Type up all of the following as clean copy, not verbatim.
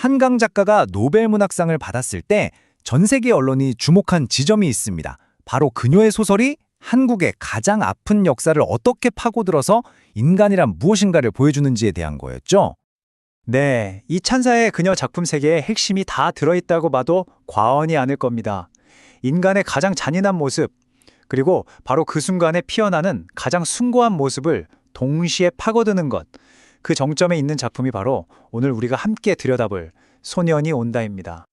한강 작가가 노벨 문학상을 받았을 때 전 세계 언론이 주목한 지점이 있습니다. 바로 그녀의 소설이 한국의 가장 아픈 역사를 어떻게 파고들어서 인간이란 무엇인가를 보여주는지에 대한 거였죠. 네, 이 찬사의 그녀 작품 세계에 핵심이 다 들어있다고 봐도 과언이 아닐 겁니다. 인간의 가장 잔인한 모습, 그리고 바로 그 순간에 피어나는 가장 숭고한 모습을 동시에 파고드는 것, 그 정점에 있는 작품이 바로 오늘 우리가 함께 들여다볼 소년이 온다입니다.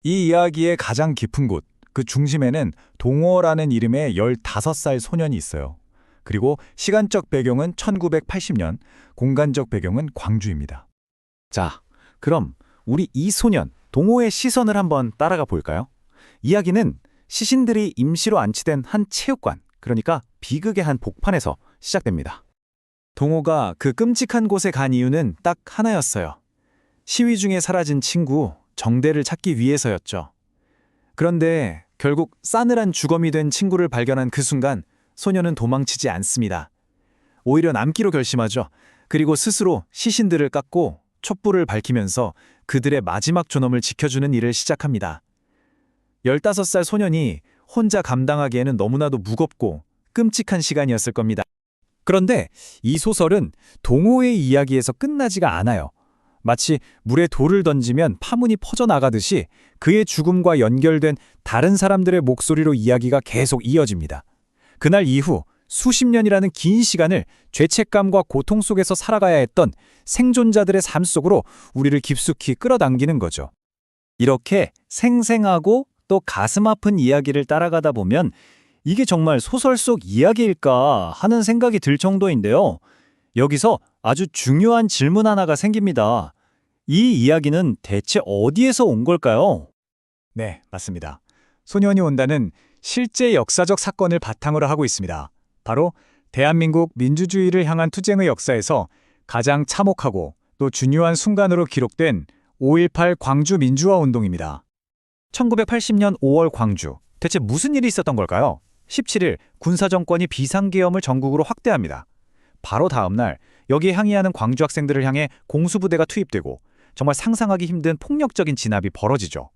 이 이야기의 가장 깊은 곳, 그 중심에는 동호라는 이름의 15살 소년이 있어요. 그리고 시간적 배경은 1980년, 공간적 배경은 광주입니다. 자, 그럼 우리 이 소년, 동호의 시선을 한번 따라가 볼까요? 이야기는 시신들이 임시로 안치된 한 체육관, 그러니까 비극의 한 복판에서 시작됩니다. 동호가 그 끔찍한 곳에 간 이유는 딱 하나였어요. 시위 중에 사라진 친구 정대를 찾기 위해서였죠. 그런데 결국 싸늘한 주검이 된 친구를 발견한 그 순간 소녀는 도망치지 않습니다. 오히려 남기로 결심하죠. 그리고 스스로 시신들을 깎고 촛불을 밝히면서 그들의 마지막 존엄을 지켜주는 일을 시작합니다. 15살 소년이 혼자 감당하기에는 너무나도 무겁고 끔찍한 시간이었을 겁니다. 그런데 이 소설은 동호의 이야기에서 끝나지가 않아요. 마치 물에 돌을 던지면 파문이 퍼져나가듯이 그의 죽음과 연결된 다른 사람들의 목소리로 이야기가 계속 이어집니다. 그날 이후 수십 년이라는 긴 시간을 죄책감과 고통 속에서 살아가야 했던 생존자들의 삶 속으로 우리를 깊숙이 끌어당기는 거죠. 이렇게 생생하고 또 가슴 아픈 이야기를 따라가다 보면 이게 정말 소설 속 이야기일까 하는 생각이 들 정도인데요. 여기서 아주 중요한 질문 하나가 생깁니다. 이 이야기는 대체 어디에서 온 걸까요? 네, 맞습니다. 소년이 온다는 실제 역사적 사건을 바탕으로 하고 있습니다. 바로 대한민국 민주주의를 향한 투쟁의 역사에서 가장 참혹하고 또 중요한 순간으로 기록된 5.18 광주 민주화 운동입니다. 1980년 5월 광주. 대체 무슨 일이 있었던 걸까요? 17일 군사정권이 비상계엄을 전국으로 확대합니다. 바로 다음 날 여기에 항의하는 광주 학생들을 향해 공수부대가 투입되고 정말 상상하기 힘든 폭력적인 진압이 벌어지죠.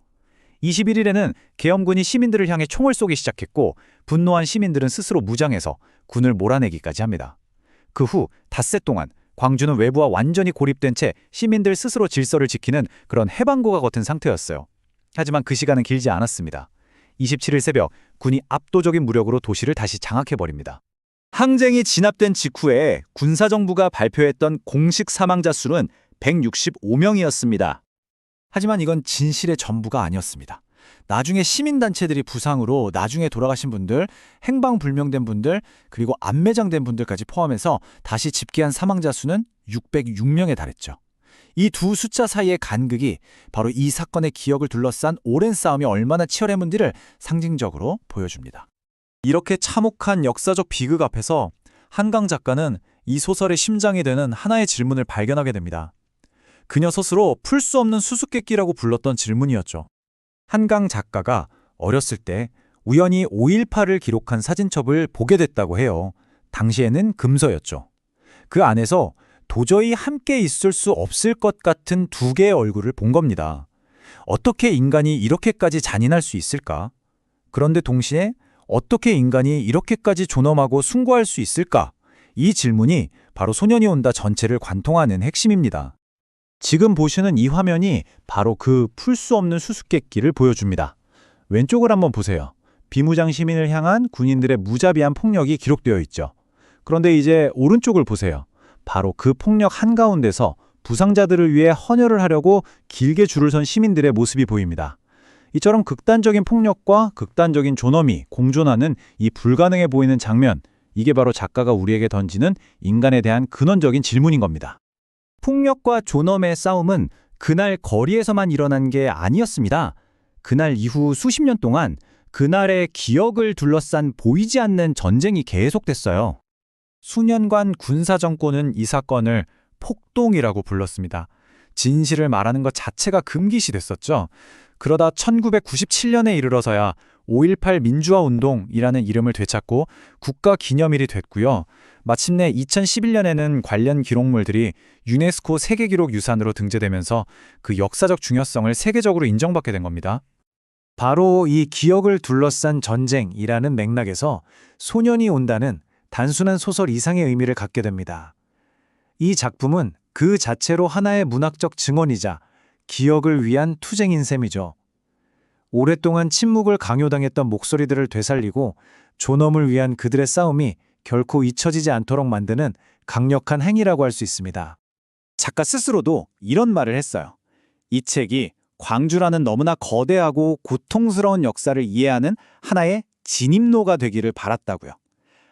21일에는 계엄군이 시민들을 향해 총을 쏘기 시작했고 분노한 시민들은 스스로 무장해서 군을 몰아내기까지 합니다. 그 후 닷새 동안 광주는 외부와 완전히 고립된 채 시민들 스스로 질서를 지키는 그런 해방고가 같은 상태였어요. 하지만 그 시간은 길지 않았습니다. 27일 새벽 군이 압도적인 무력으로 도시를 다시 장악해버립니다. 항쟁이 진압된 직후에 군사정부가 발표했던 공식 사망자 수는 165명이었습니다. 하지만 이건 진실의 전부가 아니었습니다. 나중에 시민단체들이 부상으로 나중에 돌아가신 분들, 행방불명된 분들, 그리고 안매장된 분들까지 포함해서 다시 집계한 사망자 수는 606명에 달했죠. 이 두 숫자 사이의 간극이 바로 이 사건의 기억을 둘러싼 오랜 싸움이 얼마나 치열했는지를 상징적으로 보여줍니다. 이렇게 참혹한 역사적 비극 앞에서 한강 작가는 이 소설의 심장이 되는 하나의 질문을 발견하게 됩니다. 그녀 스스로 풀 수 없는 수수께끼라고 불렀던 질문이었죠. 한강 작가가 어렸을 때 우연히 5.18을 기록한 사진첩을 보게 됐다고 해요. 당시에는 금서였죠. 그 안에서 도저히 함께 있을 수 없을 것 같은 두 개의 얼굴을 본 겁니다. 어떻게 인간이 이렇게까지 잔인할 수 있을까? 그런데 동시에 어떻게 인간이 이렇게까지 존엄하고 숭고할 수 있을까? 이 질문이 바로 소년이 온다 전체를 관통하는 핵심입니다. 지금 보시는 이 화면이 바로 그 풀 수 없는 수수께끼를 보여줍니다. 왼쪽을 한번 보세요. 비무장 시민을 향한 군인들의 무자비한 폭력이 기록되어 있죠. 그런데 이제 오른쪽을 보세요. 바로 그 폭력 한가운데서 부상자들을 위해 헌혈을 하려고 길게 줄을 선 시민들의 모습이 보입니다. 이처럼 극단적인 폭력과 극단적인 존엄이 공존하는 이 불가능해 보이는 장면, 이게 바로 작가가 우리에게 던지는 인간에 대한 근원적인 질문인 겁니다. 폭력과 존엄의 싸움은 그날 거리에서만 일어난 게 아니었습니다. 그날 이후 수십 년 동안 그날의 기억을 둘러싼 보이지 않는 전쟁이 계속됐어요. 수년간 군사정권은 이 사건을 폭동이라고 불렀습니다. 진실을 말하는 것 자체가 금기시됐었죠. 그러다 1997년에 이르러서야 5.18 민주화 운동이라는 이름을 되찾고 국가 기념일이 됐고요. 마침내 2011년에는 관련 기록물들이 유네스코 세계기록 유산으로 등재되면서 그 역사적 중요성을 세계적으로 인정받게 된 겁니다. 바로 이 기억을 둘러싼 전쟁이라는 맥락에서 소년이 온다는 단순한 소설 이상의 의미를 갖게 됩니다. 이 작품은 그 자체로 하나의 문학적 증언이자 기억을 위한 투쟁인 셈이죠. 오랫동안 침묵을 강요당했던 목소리들을 되살리고 존엄을 위한 그들의 싸움이 결코 잊혀지지 않도록 만드는 강력한 행위라고 할 수 있습니다. 작가 스스로도 이런 말을 했어요. 이 책이 광주라는 너무나 거대하고 고통스러운 역사를 이해하는 하나의 진입로가 되기를 바랐다고요.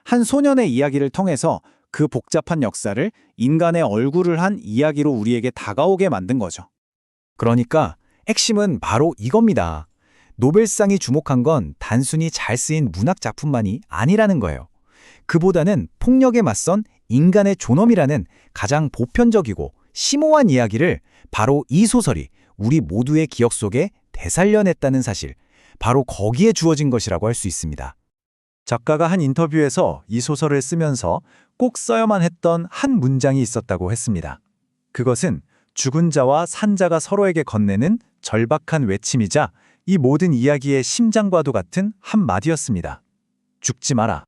한 소년의 이야기를 통해서 그 복잡한 역사를 인간의 얼굴을 한 이야기로 우리에게 다가오게 만든 거죠. 그러니까 핵심은 바로 이겁니다. 노벨상이 주목한 건 단순히 잘 쓰인 문학 작품만이 아니라는 거예요. 그보다는 폭력에 맞선 인간의 존엄이라는 가장 보편적이고 심오한 이야기를 바로 이 소설이 우리 모두의 기억 속에 되살려냈다는 사실, 바로 거기에 주어진 것이라고 할 수 있습니다. 작가가 한 인터뷰에서 이 소설을 쓰면서 꼭 써야만 했던 한 문장이 있었다고 했습니다. 그것은 죽은 자와 산 자가 서로에게 건네는 절박한 외침이자 이 모든 이야기의 심장과도 같은 한마디였습니다. 죽지 마라.